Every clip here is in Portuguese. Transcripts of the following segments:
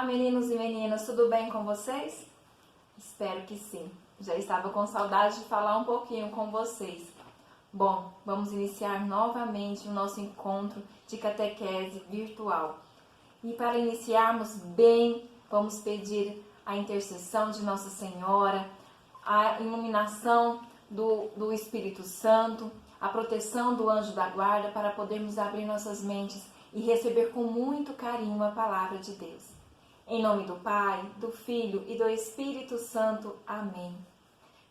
Olá, meninos e meninas, tudo bem com vocês? Espero que sim. Já estava com saudade de falar um pouquinho com vocês. Bom, vamos iniciar novamente o nosso encontro de catequese virtual. E para iniciarmos bem, vamos pedir a intercessão de Nossa Senhora, a iluminação do Espírito Santo, a proteção do anjo da guarda para podermos abrir nossas mentes e receber com muito carinho a palavra de Deus. Em nome do Pai, do Filho e do Espírito Santo. Amém.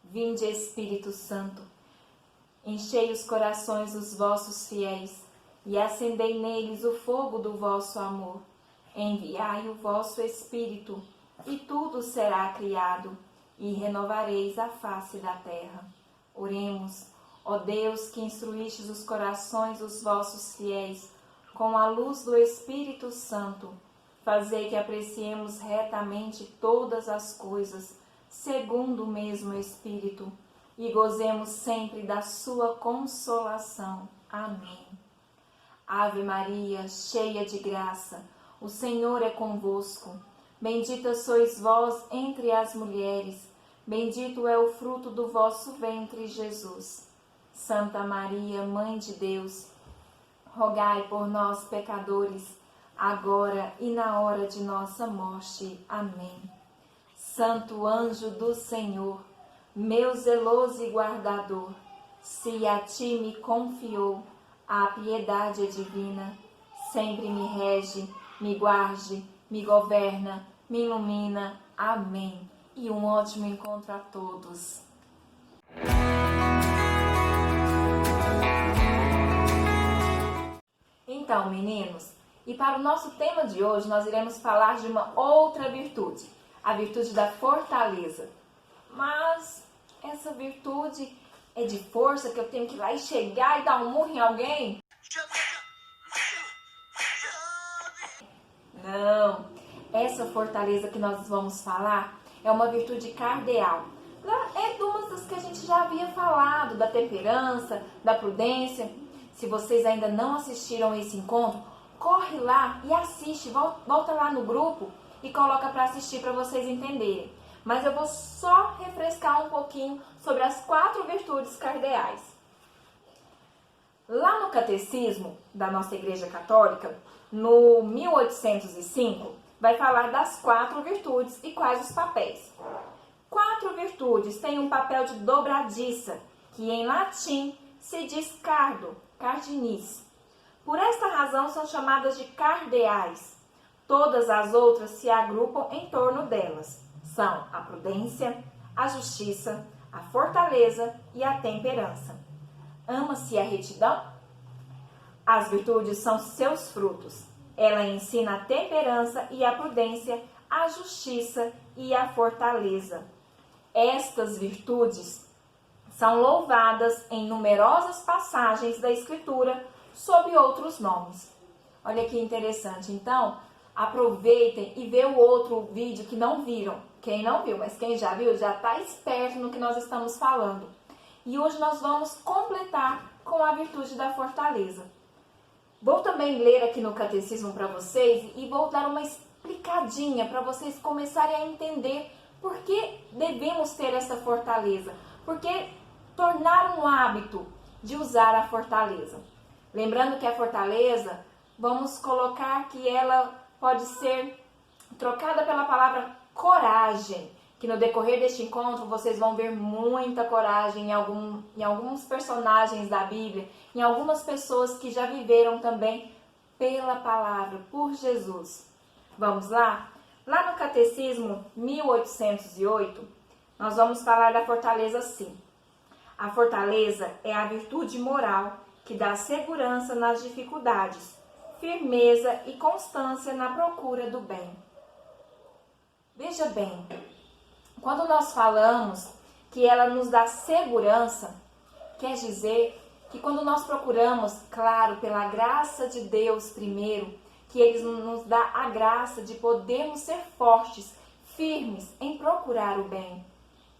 Vinde, Espírito Santo, enchei os corações dos vossos fiéis e acendei neles o fogo do vosso amor. Enviai o vosso Espírito e tudo será criado e renovareis a face da terra. Oremos, ó Deus, que instruístes os corações dos vossos fiéis com a luz do Espírito Santo. Fazei que apreciemos retamente todas as coisas, segundo o mesmo Espírito, e gozemos sempre da sua consolação. Amém. Ave Maria, cheia de graça, o Senhor é convosco. Bendita sois vós entre as mulheres, bendito é o fruto do vosso ventre, Jesus. Santa Maria, Mãe de Deus, rogai por nós, pecadores, agora e na hora de nossa morte. Amém. Santo anjo do Senhor, meu zeloso e guardador, se a ti me confiou a piedade divina, sempre me rege, me guarde, me governa, me ilumina. Amém. E um ótimo encontro a todos. Então, meninos, e para o nosso tema de hoje, nós iremos falar de uma outra virtude, a virtude da fortaleza. Mas essa virtude é de força, que eu tenho que ir lá e chegar e dar um murro em alguém? Não, essa fortaleza que nós vamos falar é uma virtude cardeal. É de uma das que a gente já havia falado, da temperança, da prudência. Se vocês ainda não assistiram a esse encontro, corre lá e assiste, volta lá no grupo e coloca para assistir para vocês entenderem. Mas eu vou só refrescar um pouquinho sobre as 4 virtudes cardeais. Lá no Catecismo da nossa Igreja Católica, no 1805, vai falar das 4 virtudes e quais os papéis. 4 virtudes têm um papel de dobradiça, que em latim se diz cardo, cardinis. Por esta razão são chamadas de cardeais. Todas as outras se agrupam em torno delas. São a prudência, a justiça, a fortaleza e a temperança. Ama-se a retidão? As virtudes são seus frutos. Ela ensina a temperança e a prudência, a justiça e a fortaleza. Estas virtudes são louvadas em numerosas passagens da Escritura sob outros nomes. Olha que interessante. Então, aproveitem e vê o outro vídeo que não viram. Quem não viu, mas quem já viu, já está esperto no que nós estamos falando. E hoje nós vamos completar com a virtude da fortaleza. Vou também ler aqui no Catecismo para vocês e vou dar uma explicadinha para vocês começarem a entender por que devemos ter essa fortaleza. Por que tornar um hábito de usar a fortaleza. Lembrando que a fortaleza, vamos colocar que ela pode ser trocada pela palavra coragem, que no decorrer deste encontro vocês vão ver muita coragem em alguns personagens da Bíblia, em algumas pessoas que já viveram também pela palavra, por Jesus. Vamos lá? Lá no Catecismo 1808, nós vamos falar da fortaleza assim. A fortaleza é a virtude moral que dá segurança nas dificuldades, firmeza e constância na procura do bem. Veja bem, quando nós falamos que ela nos dá segurança, quer dizer que quando nós procuramos, claro, pela graça de Deus primeiro, que Ele nos dá a graça de podermos ser fortes, firmes em procurar o bem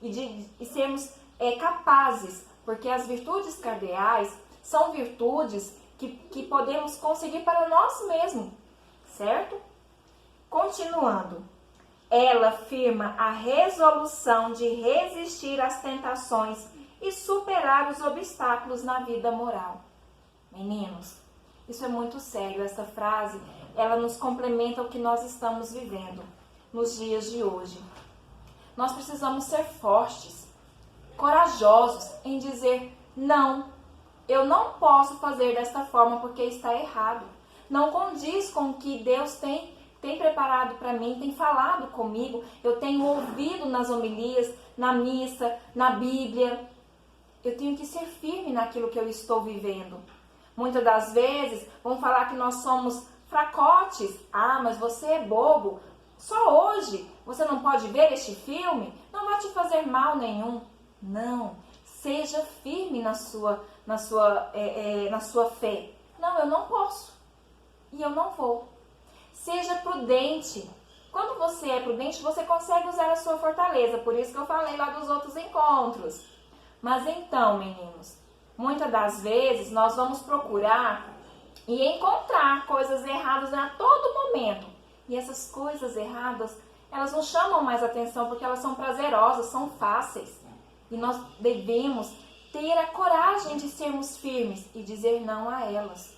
e sermos capazes, porque as virtudes cardeais são virtudes que podemos conseguir para nós mesmos, certo? Continuando, ela firma a resolução de resistir às tentações e superar os obstáculos na vida moral. Meninos, isso é muito sério. Essa frase, ela nos complementa o que nós estamos vivendo nos dias de hoje. Nós precisamos ser fortes, corajosos em dizer não. Eu não posso fazer desta forma porque está errado. Não condiz com o que Deus tem preparado para mim, tem falado comigo. Eu tenho ouvido nas homilias, na missa, na Bíblia. Eu tenho que ser firme naquilo que eu estou vivendo. Muitas das vezes vão falar que nós somos fracotes. Ah, mas você é bobo. Só hoje você não pode ver este filme? Não vai te fazer mal nenhum. Não. Seja firme na sua fé. Não, eu não posso. E eu não vou. Seja prudente. Quando você é prudente, você consegue usar a sua fortaleza. Por isso que eu falei lá dos outros encontros. Mas então, meninos, muitas das vezes nós vamos procurar e encontrar coisas erradas a todo momento. E essas coisas erradas, elas não chamam mais atenção porque elas são prazerosas, são fáceis. E nós devemos ter a coragem de sermos firmes e dizer não a elas.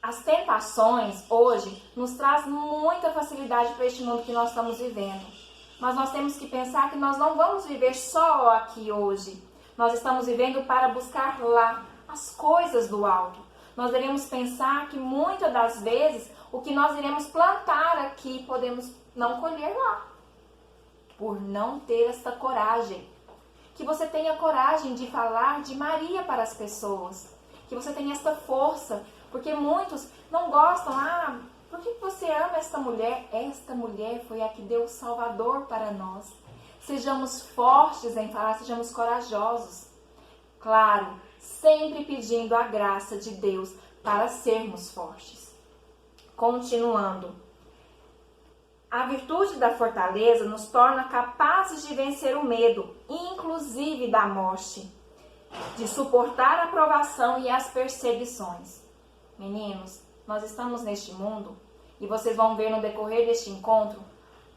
As tentações hoje nos traz muita facilidade para este mundo que nós estamos vivendo. Mas nós temos que pensar que nós não vamos viver só aqui hoje. Nós estamos vivendo para buscar lá as coisas do alto. Nós devemos pensar que muitas das vezes o que nós iremos plantar aqui podemos não colher lá. Por não ter esta coragem. Que você tenha coragem de falar de Maria para as pessoas. Que você tenha esta força. Porque muitos não gostam. Ah, por que você ama esta mulher? Esta mulher foi a que deu o Salvador para nós. Sejamos fortes em falar, sejamos corajosos. Claro, sempre pedindo a graça de Deus para sermos fortes. Continuando. A virtude da fortaleza nos torna capazes de vencer o medo, inclusive da morte, de suportar a provação e as perseguições. Meninos, nós estamos neste mundo e vocês vão ver no decorrer deste encontro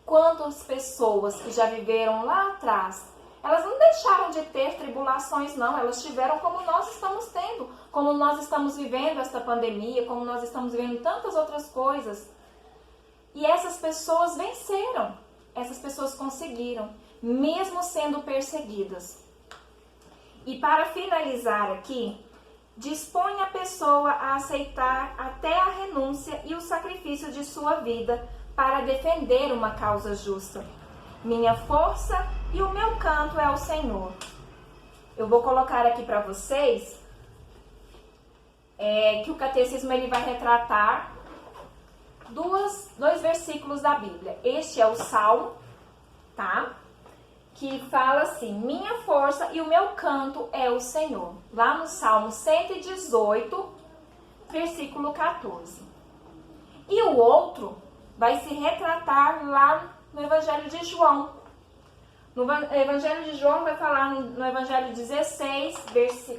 quantas pessoas que já viveram lá atrás, elas não deixaram de ter tribulações não, elas tiveram como nós estamos tendo, como nós estamos vivendo esta pandemia, como nós estamos vivendo tantas outras coisas. E essas pessoas venceram, essas pessoas conseguiram, mesmo sendo perseguidas. E para finalizar aqui, dispõe a pessoa a aceitar até a renúncia e o sacrifício de sua vida para defender uma causa justa. Minha força e o meu canto é o Senhor. Eu vou colocar aqui para vocês que o catecismo ele vai retratar dois versículos da Bíblia. Este é o Salmo, tá? Que fala assim, minha força e o meu canto é o Senhor. Lá no Salmo 118, versículo 14. E o outro vai se retratar lá no Evangelho de João. No Evangelho de João vai falar no Evangelho 16,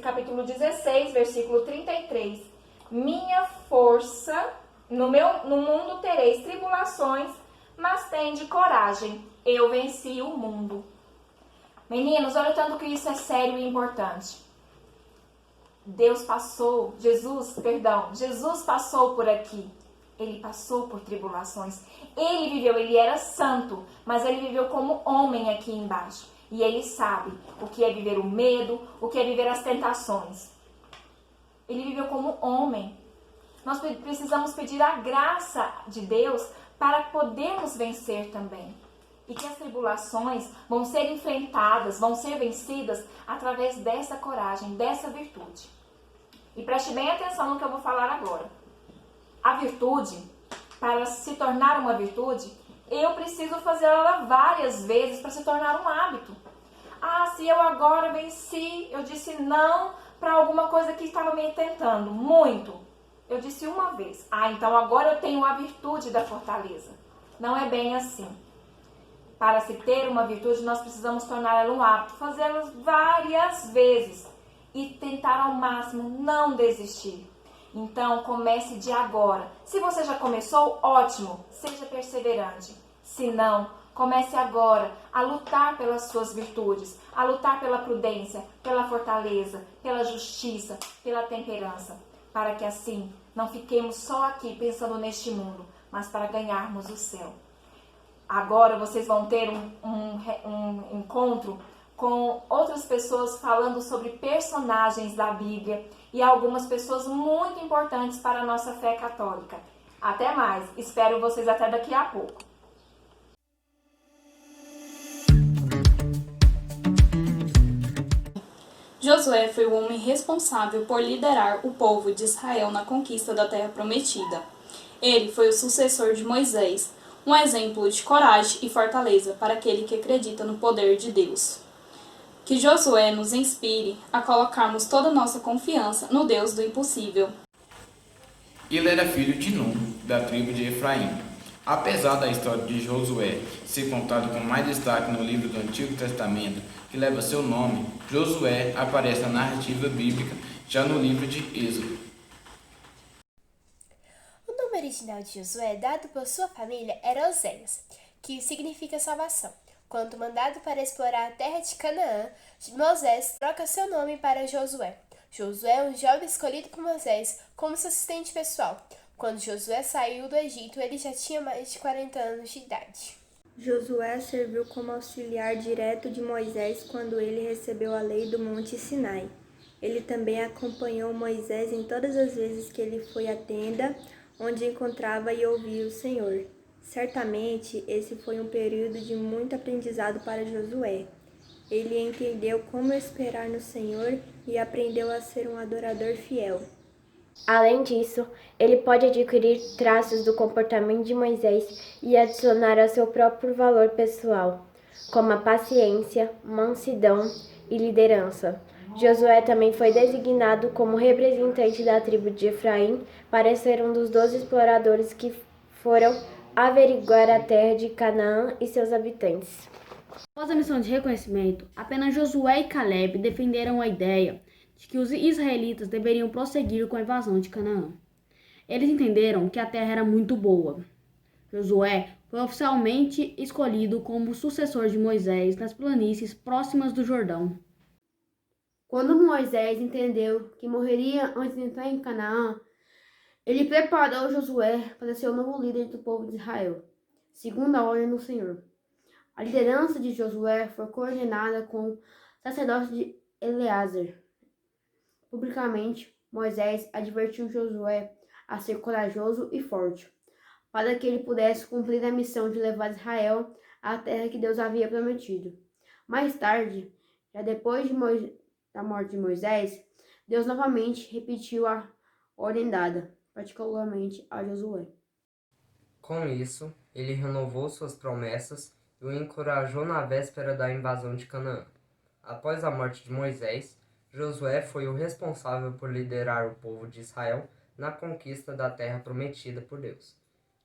capítulo 16, versículo 33. Minha força, no mundo tereis tribulações, mas tende coragem, eu venci o mundo. Meninos, olha o tanto que isso é sério e importante. Jesus passou por aqui. Ele passou por tribulações. Ele viveu, ele era santo, mas ele viveu como homem aqui embaixo. E ele sabe o que é viver o medo, o que é viver as tentações. Ele viveu como homem. Nós precisamos pedir a graça de Deus para podermos vencer também. E que as tribulações vão ser enfrentadas, vão ser vencidas através dessa coragem, dessa virtude. E preste bem atenção no que eu vou falar agora. A virtude, para se tornar uma virtude, eu preciso fazer ela várias vezes para se tornar um hábito. Ah, se eu agora venci, eu disse não para alguma coisa que estava me tentando muito. Eu disse uma vez. Ah, então agora eu tenho a virtude da fortaleza. Não é bem assim. Para se ter uma virtude, nós precisamos tornar ela um hábito, fazê-la várias vezes e tentar ao máximo não desistir. Então, comece de agora. Se você já começou, ótimo, seja perseverante. Se não, comece agora a lutar pelas suas virtudes, a lutar pela prudência, pela fortaleza, pela justiça, pela temperança, para que assim não fiquemos só aqui pensando neste mundo, mas para ganharmos o céu. Agora vocês vão ter um encontro com outras pessoas falando sobre personagens da Bíblia e algumas pessoas muito importantes para a nossa fé católica. Até mais, espero vocês até daqui a pouco. Josué foi o homem responsável por liderar o povo de Israel na conquista da Terra Prometida. Ele foi o sucessor de Moisés, um exemplo de coragem e fortaleza para aquele que acredita no poder de Deus. Que Josué nos inspire a colocarmos toda a nossa confiança no Deus do impossível. Ele era filho de Num, da tribo de Efraim. Apesar da história de Josué ser contada com mais destaque no livro do Antigo Testamento, que leva seu nome, Josué aparece na narrativa bíblica já no livro de Êxodo. O nome original de Josué, dado por sua família, era Oséias, que significa salvação. Quando mandado para explorar a terra de Canaã, Moisés troca seu nome para Josué. Josué é um jovem escolhido por Moisés como seu assistente pessoal. Quando Josué saiu do Egito, ele já tinha mais de 40 anos de idade. Josué serviu como auxiliar direto de Moisés quando ele recebeu a lei do Monte Sinai. Ele também acompanhou Moisés em todas as vezes que ele foi à tenda, onde encontrava e ouvia o Senhor. Certamente, esse foi um período de muito aprendizado para Josué. Ele entendeu como esperar no Senhor e aprendeu a ser um adorador fiel. Além disso, ele pode adquirir traços do comportamento de Moisés e adicionar ao seu próprio valor pessoal, como a paciência, mansidão e liderança. Josué também foi designado como representante da tribo de Efraim para ser um dos 12 exploradores que foram averiguar a terra de Canaã e seus habitantes. Após a missão de reconhecimento, apenas Josué e Caleb defenderam a ideia de que os israelitas deveriam prosseguir com a invasão de Canaã. Eles entenderam que a terra era muito boa. Josué foi oficialmente escolhido como sucessor de Moisés nas planícies próximas do Jordão. Quando Moisés entendeu que morreria antes de entrar em Canaã, ele preparou Josué para ser o novo líder do povo de Israel, segundo a ordem do Senhor. A liderança de Josué foi coordenada com o sacerdote de Eleazar. Publicamente, Moisés advertiu Josué a ser corajoso e forte, para que ele pudesse cumprir a missão de levar Israel à terra que Deus havia prometido. Mais tarde, já depois da morte de Moisés, Deus novamente repetiu a ordem dada, particularmente a Josué. Com isso, ele renovou suas promessas e o encorajou na véspera da invasão de Canaã. Após a morte de Moisés, Josué foi o responsável por liderar o povo de Israel na conquista da terra prometida por Deus.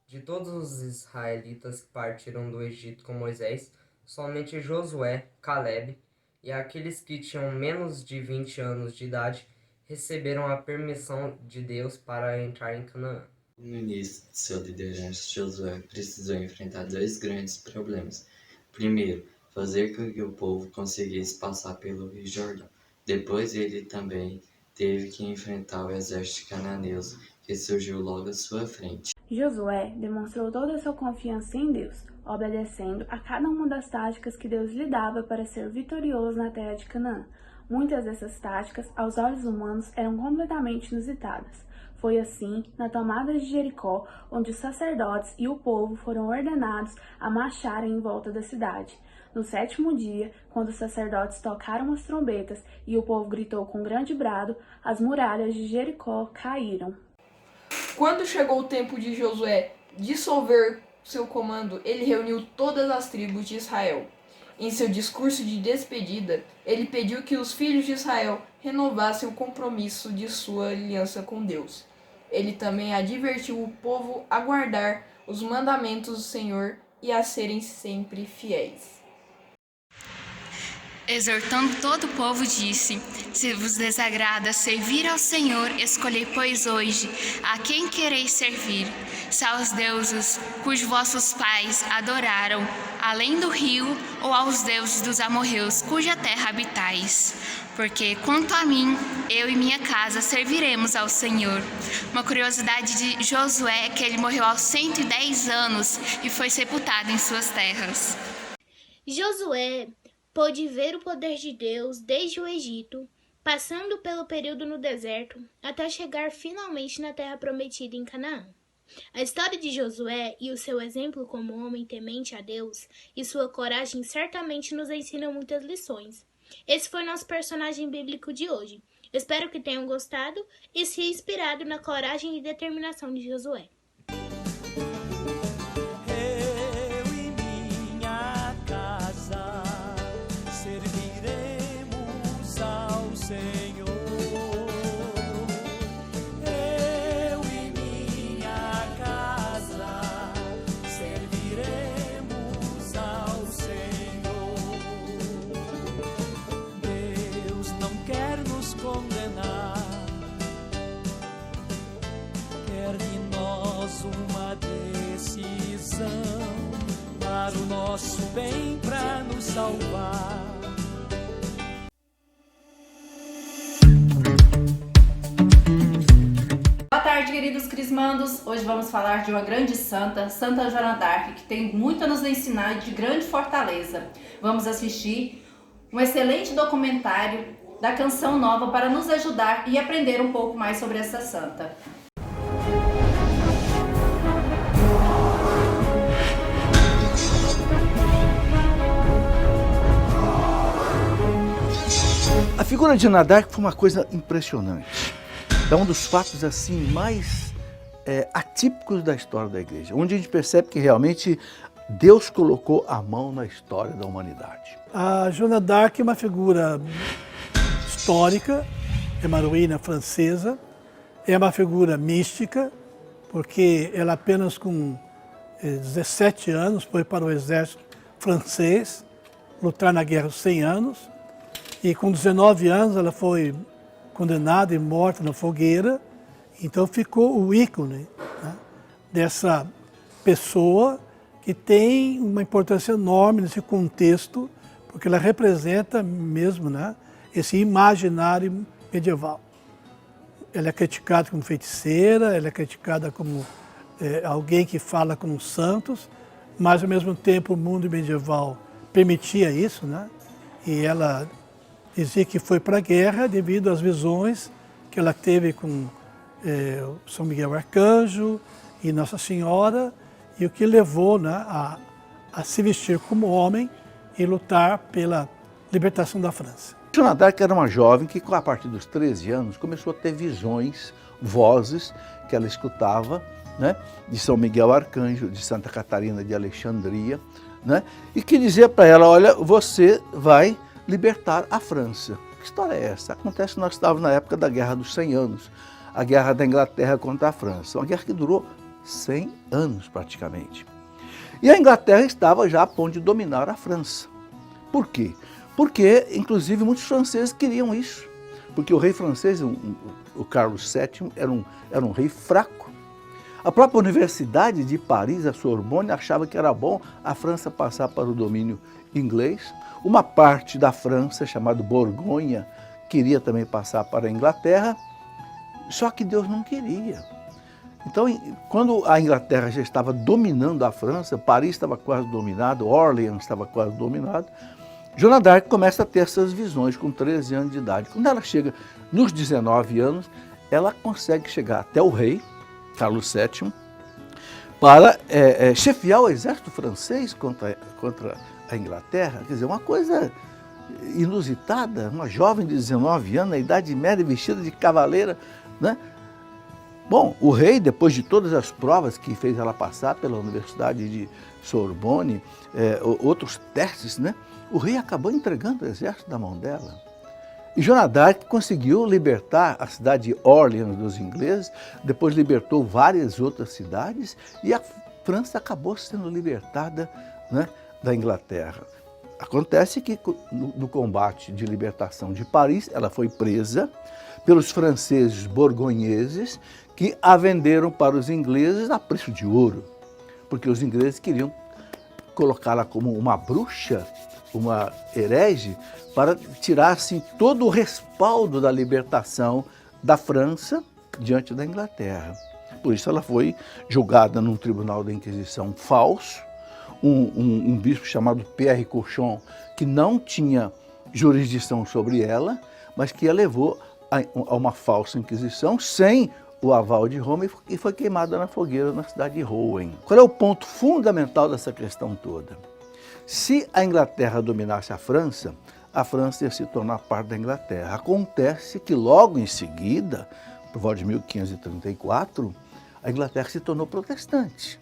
De todos os israelitas que partiram do Egito com Moisés, somente Josué, Caleb e aqueles que tinham menos de 20 anos de idade receberam a permissão de Deus para entrar em Canaã. No início de sua liderança, Josué precisou enfrentar dois grandes problemas. Primeiro, fazer com que o povo conseguisse passar pelo Rio Jordão. Depois ele também teve que enfrentar o exército cananeu que surgiu logo à sua frente. Josué demonstrou toda a sua confiança em Deus, obedecendo a cada uma das táticas que Deus lhe dava para ser vitorioso na terra de Canaã. Muitas dessas táticas, aos olhos humanos, eram completamente inusitadas. Foi assim, na tomada de Jericó, onde os sacerdotes e o povo foram ordenados a marcharem em volta da cidade. No 7º dia, quando os sacerdotes tocaram as trombetas e o povo gritou com grande brado, as muralhas de Jericó caíram. Quando chegou o tempo de Josué dissolver seu comando, ele reuniu todas as tribos de Israel. Em seu discurso de despedida, ele pediu que os filhos de Israel renovassem o compromisso de sua aliança com Deus. Ele também advertiu o povo a guardar os mandamentos do Senhor e a serem sempre fiéis. Exortando todo o povo, disse: Se vos desagrada servir ao Senhor, escolhei, pois, hoje a quem quereis servir: se aos deuses cujos vossos pais adoraram, além do rio, ou aos deuses dos amorreus, cuja terra habitais. Porque, quanto a mim, eu e minha casa serviremos ao Senhor. Uma curiosidade de Josué é que ele morreu aos 110 anos e foi sepultado em suas terras. Josué pôde ver o poder de Deus desde o Egito, passando pelo período no deserto, até chegar finalmente na terra prometida em Canaã. A história de Josué e o seu exemplo como homem temente a Deus e sua coragem certamente nos ensinam muitas lições. Esse foi nosso personagem bíblico de hoje. Espero que tenham gostado e se inspirado na coragem e determinação de Josué. Uma decisão para o nosso bem, para nos salvar. Boa tarde, queridos crismandos. Hoje vamos falar de uma grande santa, Santa Joana d'Arc, que tem muito a nos ensinar de grande fortaleza. Vamos assistir um excelente documentário da Canção Nova para nos ajudar e aprender um pouco mais sobre essa santa. A figura de Joana d'Arc foi uma coisa impressionante. É um dos fatos assim mais atípicos da história da igreja, onde a gente percebe que realmente Deus colocou a mão na história da humanidade. A Joana d'Arc é uma figura histórica, é uma heroína francesa, é uma figura mística, porque ela apenas com 17 anos foi para o exército francês lutar na Guerra dos 100 Anos, e com 19 anos ela foi condenada e morta na fogueira, então ficou o ícone, né, dessa pessoa que tem uma importância enorme nesse contexto, porque ela representa mesmo, né, esse imaginário medieval. Ela é criticada como feiticeira, ela é criticada como alguém que fala com os santos, mas ao mesmo tempo o mundo medieval permitia isso, né, e ela dizia que foi para a guerra devido às visões que ela teve com São Miguel Arcanjo e Nossa Senhora, e o que levou, né, a se vestir como homem e lutar pela libertação da França. Joana d'Arc era uma jovem que, a partir dos 13 anos, começou a ter visões, vozes que ela escutava, né, de São Miguel Arcanjo, de Santa Catarina de Alexandria, né, e que dizia para ela: olha, você vai libertar a França. Que história é essa? Acontece que nós estávamos na época da Guerra dos 100 Anos, a guerra da Inglaterra contra a França, uma guerra que durou 100 anos praticamente. E a Inglaterra estava já a ponto de dominar a França. Por quê? Porque, inclusive, muitos franceses queriam isso, porque o rei francês, o Carlos VII, era um rei fraco. A própria Universidade de Paris, a Sorbonne, achava que era bom a França passar para o domínio inglês. Uma parte da França, chamada Borgonha, queria também passar para a Inglaterra, só que Deus não queria. Então, quando a Inglaterra já estava dominando a França, Paris estava quase dominado, Orleans estava quase dominado, Joana d'Arc começa a ter essas visões com 13 anos de idade. Quando ela chega nos 19 anos, ela consegue chegar até o rei, Carlos VII, para chefiar o exército francês contra a Inglaterra. Quer dizer, uma coisa inusitada, uma jovem de 19 anos, na Idade Média, vestida de cavaleira, né? Bom, o rei, depois de todas as provas que fez ela passar pela Universidade de Sorbonne, outros testes, né? O rei acabou entregando o exército na mão dela. E Joana d'Arc conseguiu libertar a cidade de Orleans dos ingleses, depois libertou várias outras cidades, e a França acabou sendo libertada, né, da Inglaterra. Acontece que no combate de libertação de Paris, ela foi presa pelos franceses borgonheses que a venderam para os ingleses a preço de ouro, porque os ingleses queriam colocá-la como uma bruxa, uma herege, para tirar assim, todo o respaldo da libertação da França diante da Inglaterra. Por isso ela foi julgada num tribunal da Inquisição falso, um bispo chamado Pierre Cochon, que não tinha jurisdição sobre ela, mas que a levou a uma falsa Inquisição sem o aval de Roma e foi queimada na fogueira na cidade de Rouen. Qual é o ponto fundamental dessa questão toda? Se a Inglaterra dominasse a França ia se tornar parte da Inglaterra. Acontece que logo em seguida, por volta de 1534, a Inglaterra se tornou protestante.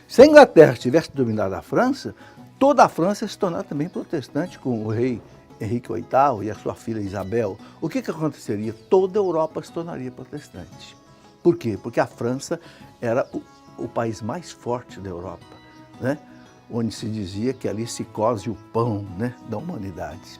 Se a Inglaterra tivesse dominado a França, toda a França ia se tornar também protestante, com o rei Henrique VIII e a sua filha Isabel. O que aconteceria? Toda a Europa se tornaria protestante. Por quê? Porque a França era o país mais forte da Europa, né? Onde se dizia que ali se cose o pão, né, da humanidade.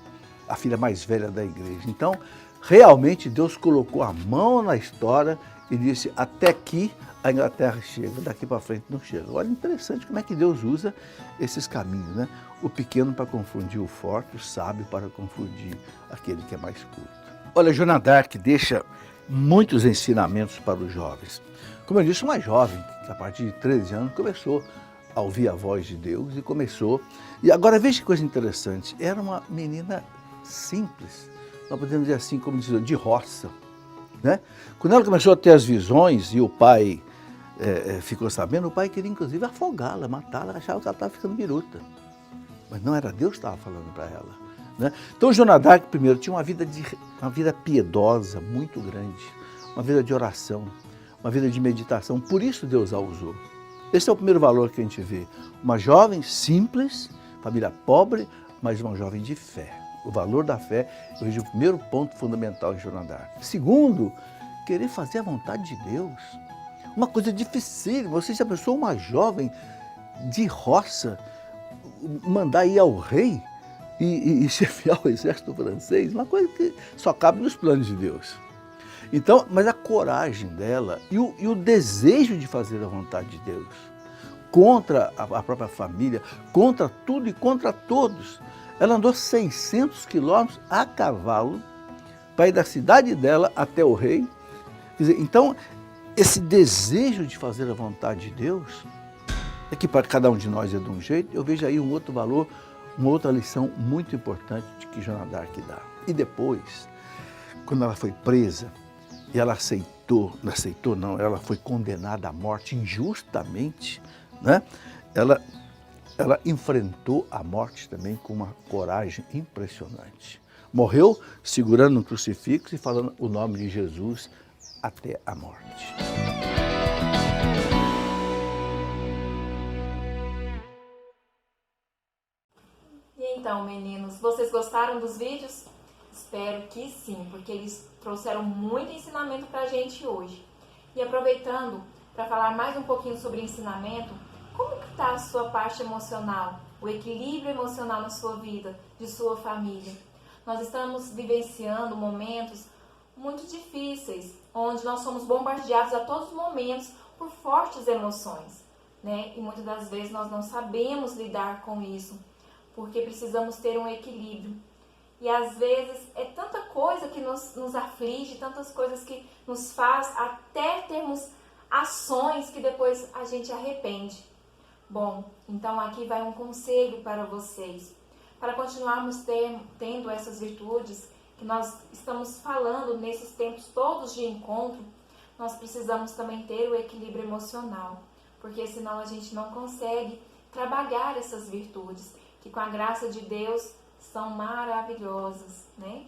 A filha mais velha da igreja. Então, realmente, Deus colocou a mão na história e disse, até aqui a Inglaterra chega, daqui para frente não chega. Olha, interessante como é que Deus usa esses caminhos, né? O pequeno para confundir o forte, o sábio para confundir aquele que é mais culto. Olha, Joana d'Arc deixa muitos ensinamentos para os jovens. Como eu disse, uma jovem que a partir de 13 anos começou a ouvir a voz de Deus e começou. E agora veja que coisa interessante, era uma menina simples, nós podemos dizer assim, como dizer, de roça, né? Quando ela começou a ter as visões e o pai ficou sabendo, o pai queria inclusive afogá-la, matá-la, achava que ela estava ficando biruta. Mas não era Deus que estava falando para ela, né? Então Joana d'Arc, primeiro, tinha uma vida piedosa muito grande, uma vida de oração, uma vida de meditação, por isso Deus a usou. Esse é o primeiro valor que a gente vê. Uma jovem simples, família pobre, mas uma jovem de fé. O valor da fé, eu vejo o primeiro ponto fundamental em Joana d'Arc. Segundo, querer fazer a vontade de Deus. Uma coisa difícil. Você já pensou uma jovem de roça mandar ir ao rei e chefiar o exército francês? Uma coisa que só cabe nos planos de Deus. Então, mas a coragem dela e o desejo de fazer a vontade de Deus contra a própria família, contra tudo e contra todos. Ela andou 600 quilômetros a cavalo para ir da cidade dela até o rei. Quer dizer, então, esse desejo de fazer a vontade de Deus, é que para cada um de nós é de um jeito, eu vejo aí um outro valor, uma outra lição muito importante de que Joana d'Arc dá. E depois, quando ela foi presa, e ela ela foi condenada à morte injustamente, né? Ela enfrentou a morte também com uma coragem impressionante. Morreu segurando um crucifixo e falando o nome de Jesus até a morte. E então, meninos, vocês gostaram dos vídeos? Espero que sim, porque eles trouxeram muito ensinamento para a gente hoje. E aproveitando para falar mais um pouquinho sobre ensinamento, como que está a sua parte emocional, o equilíbrio emocional na sua vida, de sua família? Nós estamos vivenciando momentos muito difíceis, onde nós somos bombardeados a todos os momentos por fortes emoções, né? E muitas das vezes nós não sabemos lidar com isso, porque precisamos ter um equilíbrio. E às vezes é tanta coisa que nos aflige, tantas coisas que nos faz até termos ações que depois a gente arrepende. Bom, então aqui vai um conselho para vocês. Para continuarmos tendo essas virtudes que nós estamos falando nesses tempos todos de encontro, nós precisamos também ter o equilíbrio emocional, porque senão a gente não consegue trabalhar essas virtudes, que com a graça de Deus são maravilhosas, né?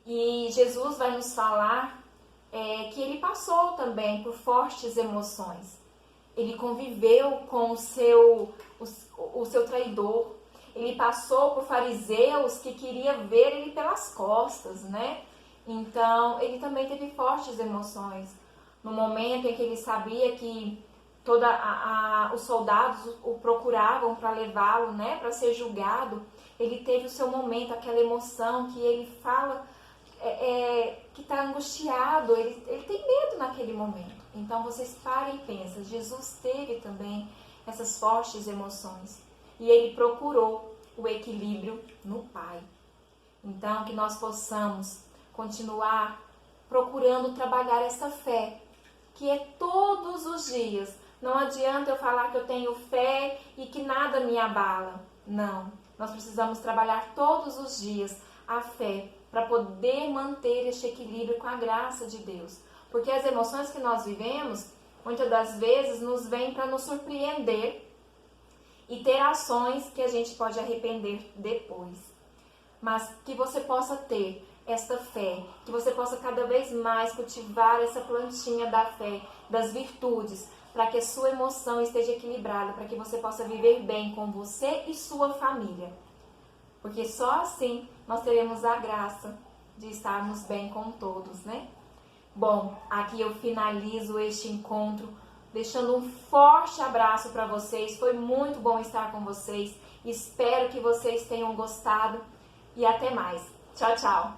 E Jesus vai nos falar que ele passou também por fortes emoções. Ele conviveu com o seu traidor. Ele passou por fariseus que queriam ver ele pelas costas, né? Então, ele também teve fortes emoções. No momento em que ele sabia que os soldados o procuravam para levá-lo, né, para ser julgado, ele teve o seu momento, aquela emoção que ele fala que está angustiado, ele tem medo naquele momento. Então vocês parem e pensem, Jesus teve também essas fortes emoções e ele procurou o equilíbrio no Pai. Então que nós possamos continuar procurando trabalhar essa fé, que é todos os dias. Não adianta eu falar que eu tenho fé e que nada me abala. Não, nós precisamos trabalhar todos os dias a fé para poder manter este equilíbrio com a graça de Deus. Porque as emoções que nós vivemos, muitas das vezes, nos vêm para nos surpreender e ter ações que a gente pode arrepender depois. Mas que você possa ter esta fé, que você possa cada vez mais cultivar essa plantinha da fé, das virtudes, para que a sua emoção esteja equilibrada, para que você possa viver bem com você e sua família. Porque só assim nós teremos a graça de estarmos bem com todos, né? Bom, aqui eu finalizo este encontro, deixando um forte abraço para vocês. Foi muito bom estar com vocês. Espero que vocês tenham gostado e até mais. Tchau, tchau!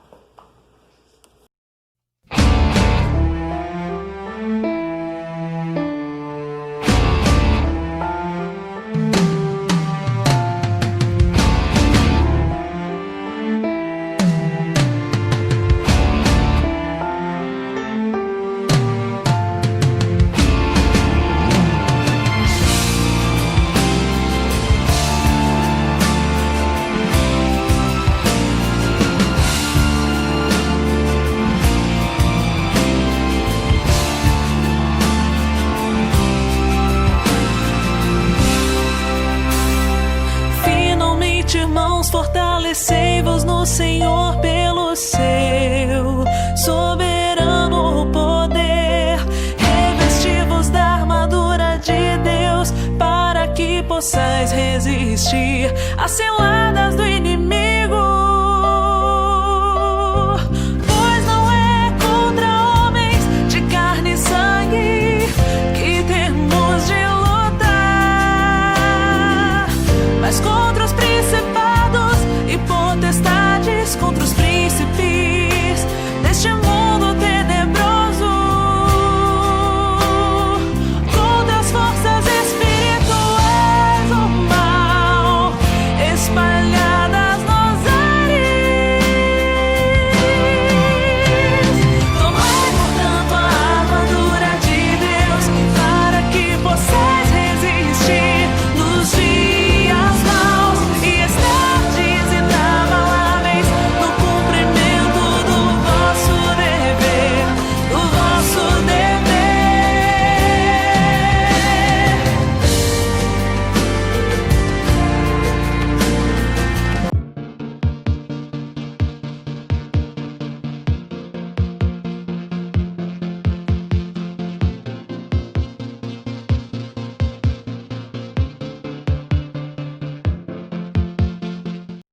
Fortalecei-vos no Senhor pelo seu soberano poder. Revesti-vos da armadura de Deus para que possais resistir às ciladas do inimigo.